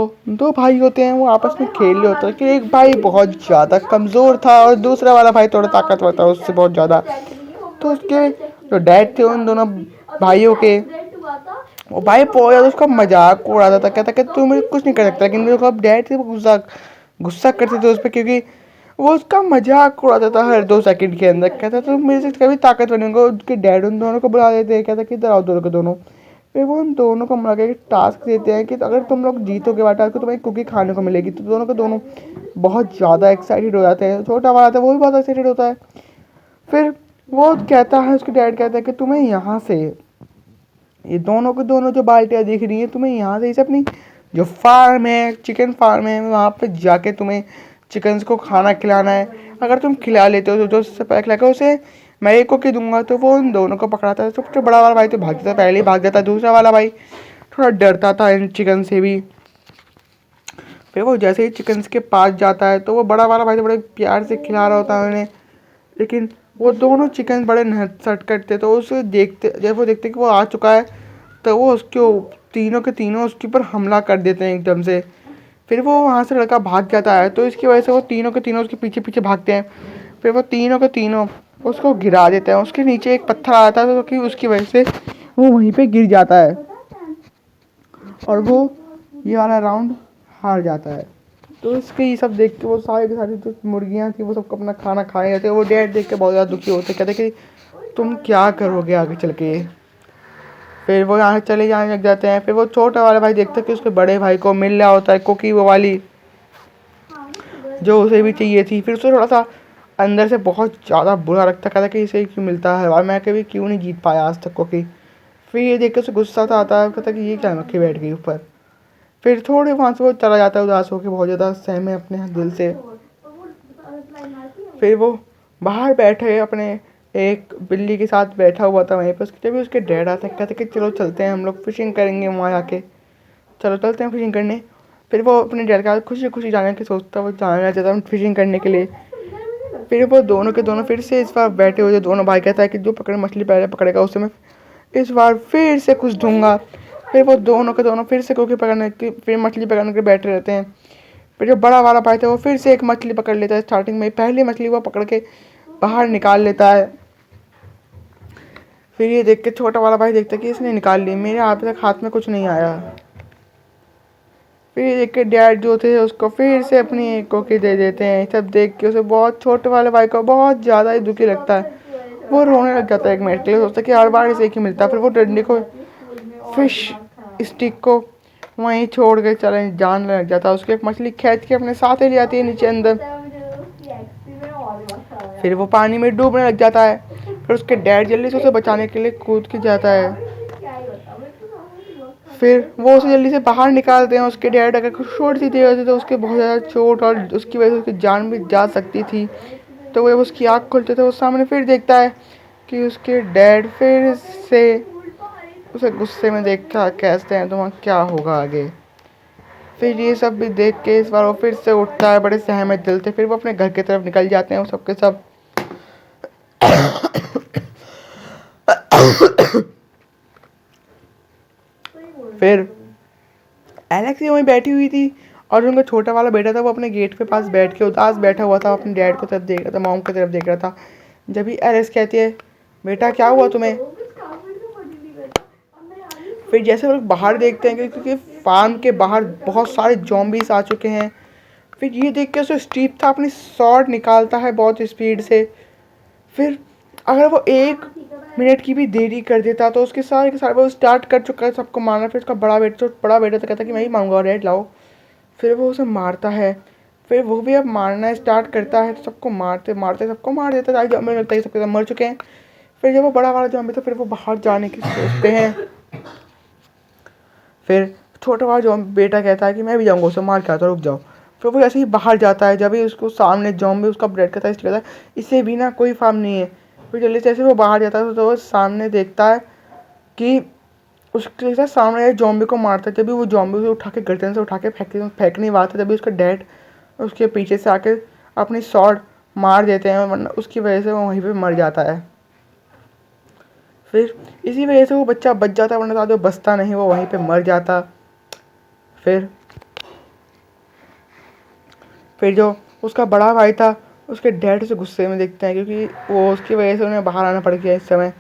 दो भाई होते हैं, वो आपस में खेल रहे होते हैं कि एक भाई बहुत ज़्यादा कमज़ोर था और दूसरा वाला भाई थोड़ा ताकतवर था उससे बहुत ज़्यादा। तो उसके जो डैड थे उन दोनों भाइयों के, वो भाई बहुत ज़्यादा उसका मजाक उड़ाता था, कहता कि तू मुझे कुछ नहीं कर सकता। लेकिन मेरे को अब डैड थे वो गुस्सा गुस्सा करते थे उस पर, क्योंकि वो उसका मजाक उड़ाता था हर 2 सेकंड के अंदर। कहता तो मेरे से कभी ताकतवर नहीं होगा। उसके डैड उन दोनों को बुला देते हैं, कहता कि इधर आओ दोनों के दोनों। फिर वो उन दोनों को मिला के टास्क देते हैं कि अगर तुम लोग जीतोगे वाला तो तुम्हें कुकी खाने को मिलेगी। तो दोनों के दोनों बहुत ज़्यादा एक्साइटेड हो जाते हैं। छोटा वाला था वो भी बहुत एक्साइटेड होता है। फिर वो कहता है, उसके डैड कहता है कि तुम्हें यहाँ से, ये दोनों के दोनों जो बाल्टियाँ दिख रही हैं, तुम्हें यहाँ से इसे अपनी जो फार्म है, चिकन फार्म है, वहाँ पे जाके तुम्हें चिकन्स को खाना खिलाना है। अगर तुम खिला लेते हो तो जो उससे पैक लगा उसे मैं एक को दूंगा। तो वो उन दोनों को पकड़ाता है। सबसे बड़ा वाला भाई तो भाग जाता है, पहले ही भाग जाता है। दूसरा वाला भाई थोड़ा डरता था इन चिकन से भी। फिर वो जैसे ही चिकन्स के पास जाता है तो वो बड़ा वाला भाई तो बड़े प्यार से खिला रहा होता है उन्हें। लेकिन वो दोनों चिकन बड़े नट करते, तो उसे देखते, जब वो देखते कि वो आ चुका है तो वो उसके तीनों के तीनों उसके ऊपर हमला कर देते हैं एकदम से। फिर वो वहाँ से लड़का भाग जाता है, तो इसकी वजह से वो तीनों के तीनों उसके पीछे पीछे भागते हैं। फिर वो तीनों के तीनों उसको गिरा देते हैं। उसके नीचे एक पत्थर आता है, तो कि उसकी वजह से वो वहीं पे गिर जाता है और वो ये वाला राउंड हार जाता है। तो इसके ये सब देख के वो सारी की सारी जो मुर्गियाँ थी वो सबको अपना खाना खाए जाते। वो डैड देख के बहुत ज़्यादा दुखी होते, कहते कि तुम क्या करोगे आगे चल के। फिर वो यहाँ चले जाने लग जाते हैं। फिर वो छोटा वाला भाई देखता है कि उसके बड़े भाई को मिल रहा होता है कुकी, वो वाली जो उसे भी चाहिए थी। फिर उसे थोड़ा सा अंदर से बहुत ज़्यादा बुरा लगता, कहता कि इसे क्यों मिलता है और मैं कभी क्यों नहीं जीत पाया आज तक कुकी। फिर ये देख के उसे गुस्सा सा आता है, कहता कि ये क्या मक्खी बैठ गई ऊपर। फिर थोड़े वहाँ से वो चला जाता है उदास होकर, बहुत ज़्यादा सहमे अपने दिल से। फिर वो बाहर बैठे अपने एक बिल्ली के साथ बैठा हुआ था वहीं पर। उसके जब उसके डैड आते हैं, कहते कि चलो चलते हैं हम लोग फिशिंग करेंगे वहाँ जाके, चलो चलते हैं फिशिंग करने। फिर वो अपने डैड के साथ खुशी खुशी जाने की सोचता है, वो जाना चाहता है फिशिंग करने के लिए। फिर वो दोनों के दोनों फिर से इस बार बैठे हुए दोनों भाई, कहता है कि जो पकड़े मछली पहले पकड़ेगा उससे मैं इस बार फिर से कुछ दूंगा। फिर वो दोनों के दोनों फिर से कुकी पकड़ने की, फिर मछली पकड़ने के बैठे रहते हैं। फिर जो बड़ा वाला भाई था वो फिर से एक मछली पकड़ लेता है। स्टार्टिंग में पहली मछली वो पकड़ के बाहर निकाल लेता है। फिर ये देख के छोटा वाला भाई देखता है कि इसने निकाल ली, मेरे अभी तक हाथ में कुछ नहीं आया। फिर ये देख के डैड जो थे उसको फिर से अपनी एक कोकी दे देते हैं। सब देख के उसे बहुत, छोटे वाले भाई को बहुत ज़्यादा ही दुखी लगता है। वो रोने लग जाता है एक मिनट के लिए, सोचता है कि हर बार इसे एक ही मिलता है। फिर वो डंडे को, फिश स्टिक को वहीं छोड़ के चले जाने लग जाता है। उसकी एक मछली खींच के अपने साथ ही ले आती है नीचे अंदर। फिर वो पानी में डूबने लग जाता है। फिर उसके डैड जल्दी से उसे बचाने के लिए कूद के जाता है। फिर वो उसे जल्दी से बाहर निकालते हैं। उसके डैड अगर कुछ छोटी सी देर होती तो उसके बहुत ज़्यादा चोट और उसकी वजह से उसकी जान भी जा सकती थी। तो वो उसकी आँख खोलते थे, वो सामने फिर देखता है कि उसके डैड फिर से उसे गुस्से में देख कर कहते हैं, तुम्हारा क्या होगा आगे। फिर ये सब भी देख के इस बार वो फिर से उठता है बड़े सहमे दिल से। फिर वो अपने घर की तरफ निकल जाते हैं वो सबके सब। फिर एलेक्स वहीं बैठी हुई थी और उनका छोटा वाला बेटा था वो अपने गेट पे पास बैठ के उदास बैठा हुआ था, अपने डैड को तरफ देख रहा था, मॉम की तरफ देख रहा था। जब भी एलेक्स कहती है, बेटा क्या हुआ तुम्हें। फिर जैसे वो लोग बाहर देखते हैं क्योंकि फार्म के बाहर बहुत सारे जॉम्बीज आ चुके हैं। फिर ये देख के उसे स्टीव था अपनी शॉट निकालता है बहुत स्पीड से। फिर अगर वो 1 मिनट की भी देरी कर देता तो उसके सारे के सारे वो स्टार्ट कर चुका है सबको मारना। फिर उसका बड़ा बेटा तो कहता कि मैं ही मारूंगा, रेड लाओ। फिर वो उसे मारता है। फिर वो भी अब मारना स्टार्ट करता है, तो सबको मारते मारते सबको मार देता है। जॉम्बी लगता है सबके सब मर चुके हैं। फिर जब वो बड़ा वाला जॉम्बी था फिर वो बाहर जाने की सोचते हैं। फिर छोटा वाला जॉम्बी बेटा कहता है कि मैं भी जाऊँगा, उसे मार के आता, रुक जाओ। फिर वो ऐसे ही बाहर जाता है। जब भी उसको सामने जॉम्बी उसका ब्रेड का टेस्ट करता है, इससे भी ना कोई फार्म नहीं है। फिर जल्दी से ऐसे वो बाहर जाता है तो वो सामने देखता है कि उसके साथ सामने जॉम्बी को मारता है। जब भी वो जॉम्बी उसे उठा के गर्दन से उठा के फेंकने वाला था, तभी उसका डैड उसके पीछे से आके अपनी शॉट मार देते हैं, वरना उसकी वजह से वो वहीं पे मर जाता है। फिर इसी वजह से वो बच्चा बच जाता है, वरना तो बचता नहीं, वो वहीं पे मर जाता। फिर फिर जो उसका बड़ा भाई था उसके डैड से गुस्से में देखते हैं, क्योंकि वो उसकी वजह से उन्हें बाहर आना पड़ गया इस समय।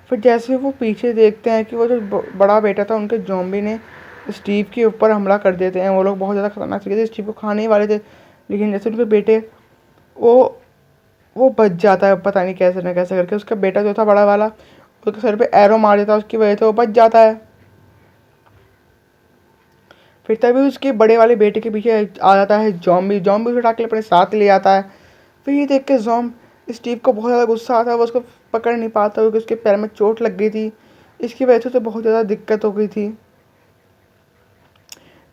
फिर जैसे वो पीछे देखते हैं कि वो जो बड़ा बेटा था उनके ज़ॉम्बी ने स्टीव के ऊपर हमला कर देते हैं। वो लोग बहुत ज़्यादा खतरनाक तरीके से स्टीव को खाने ही वाले थे, लेकिन जैसे उनके बेटे वो वो बच जाता है, पता नहीं कैसे ना कैसे करके। उसका बेटा जो था बड़ा वाला उसके सर पे एरो मार देता है, उसकी वजह से वो बच जाता है। फिर तभी उसके बड़े वाले बेटे के पीछे आ जाता है जॉम्बी। जॉम्बी उसे उठा के अपने साथ ले आता है। फिर ये देख के स्टीव को बहुत ज़्यादा गुस्सा आता है। वो उसको पकड़ नहीं पाता क्योंकि उसके पैर में चोट लग गई थी। इसकी वजह से उसे बहुत ज़्यादा दिक्कत हो गई थी।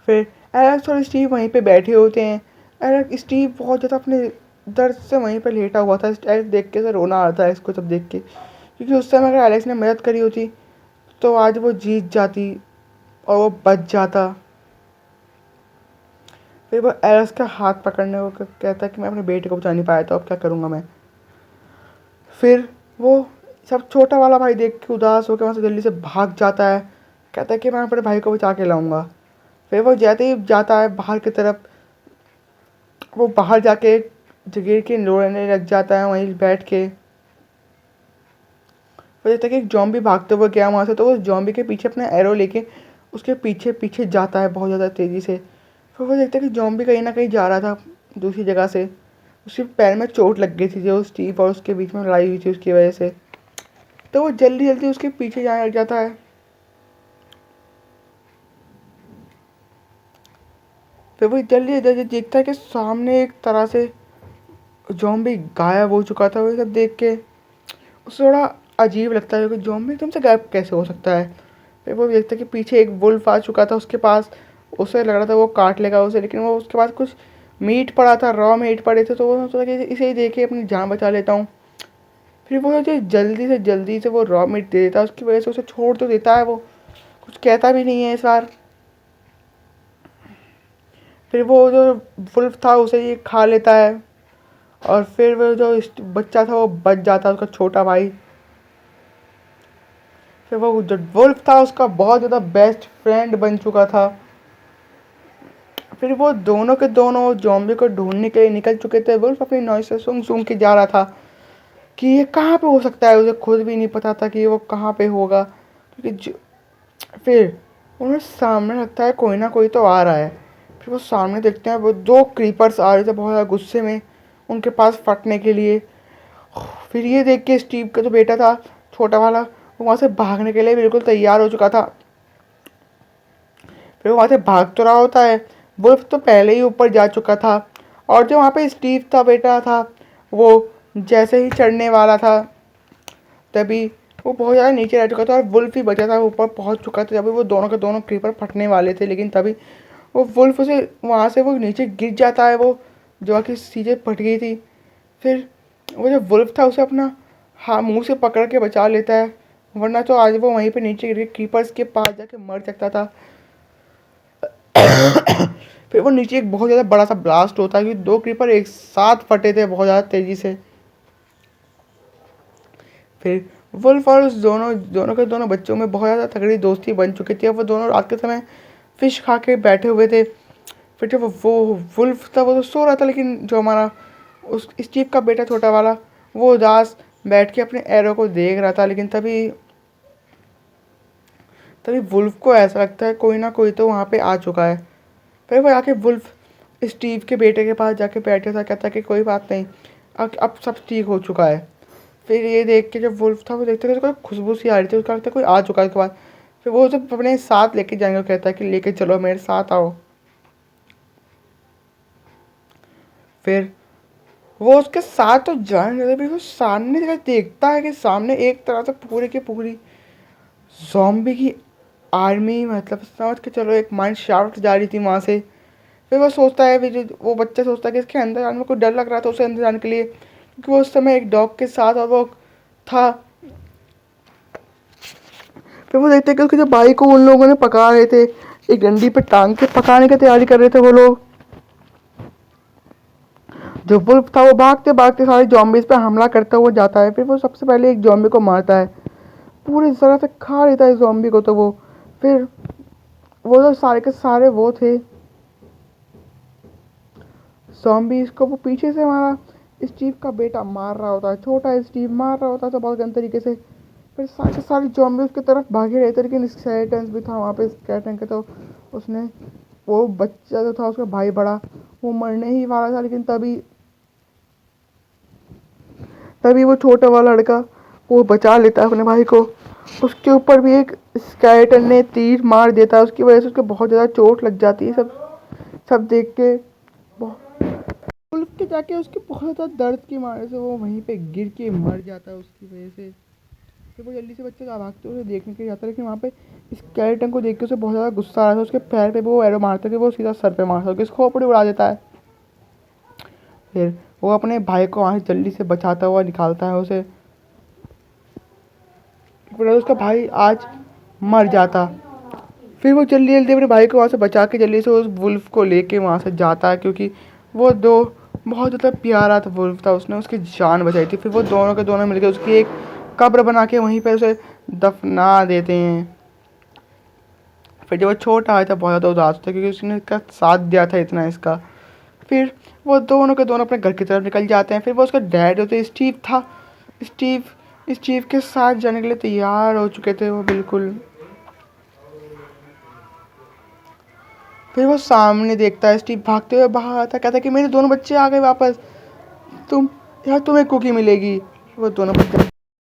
फिर एलेक्स और स्टीव वहीं पे बैठे होते हैं। स्टीव बहुत ज़्यादा अपने दर्द से वहीं पे लेटा हुआ था। एलेक्स देख के से रोना आता है इसको जब देख के, क्योंकि उस समय अगर एलेक्स ने मदद करी होती तो आज वो जीत जाती और वो बच जाता। फिर वो एलेक्स का हाथ पकड़ने को कहता है कि मैं अपने बेटे को बचा नहीं पाया, तो अब क्या करूँगा मैं। फिर वो सब छोटा वाला भाई देख के उदास होकर वहाँ से जल्दी से भाग जाता है। कहता है कि मैं अपने भाई को बचा के लाऊंगा। फिर वो जैसे ही जाता है बाहर की तरफ, वो बाहर जाके जगह के रोने लग जाता है वहीं बैठ के। फिर जैसे कि एक जॉम्बी भागते हुए गया वहाँ से, तो वो जॉम्बी के पीछे अपना एरो लेके उसके पीछे पीछे जाता है बहुत ज़्यादा तेज़ी से। फिर वो देखता है कि जॉम्बी कहीं ना कहीं जा रहा था दूसरी जगह से। उसके पैर में चोट लग गई थी जो स्टीव और उसके बीच में लड़ाई हुई थी उसकी वजह से। तो वो जल्दी जल्दी उसके पीछे जाने लग जाता है। फिर वो जल्दी जल्दी देखता है कि सामने एक तरह से जॉम्बी गायब हो चुका था। वो सब देख के उसे थोड़ा अजीब लगता है कि जॉम्बी तुमसे गायब कैसे हो सकता है। फिर वो देखता है कि पीछे एक वुल्फ आ चुका था उसके पास। उसे लग रहा था वो काट लेगा उसे, लेकिन वो उसके पास कुछ मीट पड़ा था, रॉ मीट पड़े थे, तो वो सोचा कि इसे ही देख के अपनी जान बचा लेता हूँ। फिर वो जो जल्दी से वो रॉ मीट दे देता है। उसकी वजह से उसे छोड़ तो देता है, वो कुछ कहता भी नहीं है इस बार। फिर वो जो वुल्फ था उसे ये खा लेता है और फिर वो जो बच्चा था वो बच जाता है, उसका छोटा भाई। फिर वो जो वुल्फ था उसका बहुत ज़्यादा बेस्ट फ्रेंड बन चुका था। फिर वो दोनों के दोनों जॉम्बी को ढूंढने के लिए निकल चुके थे। वुल्फ अपनी नॉइस से सूंघ सूंघ के जा रहा था कि ये कहाँ पे हो सकता है। उसे खुद भी नहीं पता था कि वो कहाँ पे होगा, क्योंकि फिर उन्हें सामने लगता है कोई ना कोई तो आ रहा है। फिर वो सामने देखते हैं वो दो क्रीपर्स आ रहे थे बहुत ज़्यादा गुस्से में उनके पास फटने के लिए। फिर ये देख के स्टीव का जो बेटा था छोटा वाला, वो वहाँ से भागने के लिए बिल्कुल तैयार हो चुका था। फिर वो वहाँ से भाग तो रहा होता है। वुल्फ तो पहले ही ऊपर जा चुका था और जो वहाँ पे स्टीव था बेटा था, वो जैसे ही चढ़ने वाला था तभी वो बहुत ज़्यादा नीचे रह चुका था और वुल्फ ही बचा था ऊपर पहुँच चुका था। तभी वो दोनों के दोनों क्रीपर फटने वाले थे, लेकिन तभी वो वुल्फ से वहाँ से वो नीचे गिर जाता है, वो जो कि सीधे फट गई थी। फिर वो जो वुल्फ था उसे अपना हाँ मुंह से पकड़ के बचा लेता है, वरना तो आज वो वहीं पे नीचे गिर के क्रीपर्स के पास जाके मर सकता था। फिर वो नीचे एक बहुत ज़्यादा बड़ा सा ब्लास्ट होता है, क्योंकि दो क्रीपर एक साथ फटे थे बहुत ज़्यादा तेज़ी से। फिर वुल्फ और उस दोनों दोनों के दोनों बच्चों में बहुत ज़्यादा तगड़ी दोस्ती बन चुकी थी। अब वो दोनों रात के समय फिश खा के बैठे हुए थे। फिर जब वो वुल्फ था वो तो सो रहा था, लेकिन जो हमारा उस स्टीव का बेटा छोटा वाला वो उदास बैठ के अपने एरो को देख रहा था। लेकिन तभी तभी वुल्फ को ऐसा लगता है कोई ना कोई तो वहाँ पे आ चुका है। फिर वो आके वुल्फ स्टीव के बेटे के पास जाके बैठा था, कहता कि कोई बात नहीं, अब सब ठीक हो चुका है। फिर ये देख के जब वुल्फ था वो देखता है उसको खुशबू सी आ रही थी, उसका लगता है कोई आ चुका है उसके बाद। फिर वो जब अपने साथ लेके जाएंगे वो कहता है कि लेके चलो मेरे साथ आओ। फिर वो उसके साथ तो जाने लगे, वो सामने जगह देखता है कि सामने एक तरह से पूरे की पूरी ज़ॉम्बी की आर्मी, मतलब समझ के चलो एक माइंड शाफ्ट जा रही थी वहाँ से। फिर वो सोचता है, फिर वो बच्चा सोचता है कि इसके अंदर जाने में कोई डर लग रहा था उसे अंदर जाने के लिए, क्योंकि वो उस समय एक डॉग के साथ और वो था। फिर वो देखते हैं कि उसके जो भाई को उन लोगों ने पका रहे थे, एक डंडी पे टांग के पकाने की तैयारी कर रहे थे वो लोग। जो वुल्फ था वो भागते भागते सारे जॉम्बीज पे हमला करता हुआ जाता है। फिर वो सबसे पहले एक जॉम्बी को मारता है, पूरी तरह से खा लेता है इस जॉम्बी को। तो वो फिर वो जो सारे के सारे वो थे ज़ॉम्बी इसको वो पीछे से मारा। स्टीव का बेटा मार रहा होता है, छोटा स्टीव मार रहा होता है तो बहुत गंदे तरीके से। फिर सारे के सारे ज़ॉम्बी उसकी तरफ भागे रहते थे, लेकिन स्केलेटन्स भी था वहाँ पे। स्केलेटन के तो उसने वो बच्चा जो था उसका भाई बड़ा, वो मरने ही वाला था, लेकिन तभी तभी वो छोटा वाला लड़का वो बचा लेता है अपने भाई को। उसके ऊपर भी एक स्केलेटन ने तीर मार देता है, उसकी वजह से उसको बहुत ज़्यादा चोट लग जाती है। सब सब देख के उल्फ के जाके उसके बहुत ज़्यादा दर्द की मारे से वो वहीं पे गिर के मर जाता है उसकी वजह से। फिर वो जल्दी से बच्चे का भागते हुए देखने के लिए जाता है, लेकिन वहाँ पे स्केलेटन को देख के उसे बहुत ज़्यादा गुस्सा आ रहा था। उसके पैर पे वो एरो मारता है कि वो सीधा सर पे मारता है, उसकी खोपड़ी उड़ा देता है। फिर वो अपने भाई को वहाँ से जल्दी से बचाता हुआ निकालता है उसे। फिर उसका भाई आज मर जाता। फिर वो जल्दी जल्दी अपने भाई को वहाँ से बचा के जल्दी से उस वुल्फ को लेके वहाँ से जाता है, क्योंकि वो दो बहुत ज़्यादा प्यारा था वुल्फ था, उसने उसकी जान बचाई थी। फिर वो दोनों के दोनों मिलकर उसकी एक कब्र बना के वहीं पर उसे दफना देते हैं। फिर जब वो छोटा आया था बहुत ज़्यादा उदास था, क्योंकि उसने इसका साथ दिया था इतना इसका। फिर वो दोनों के दोनों अपने घर की तरफ निकल जाते हैं। फिर वो उसका डैड जो थे स्टीव था, स्टीव स्टीव के साथ जाने के लिए तैयार हो चुके थे वो बिल्कुल। फिर वो सामने देखता है, स्टीव भागते हुए बाहर आता, कहता है कि मेरे दोनों बच्चे आ गए वापस, तुम यार तुम्हें कुकी मिलेगी। वो दोनों बच्चे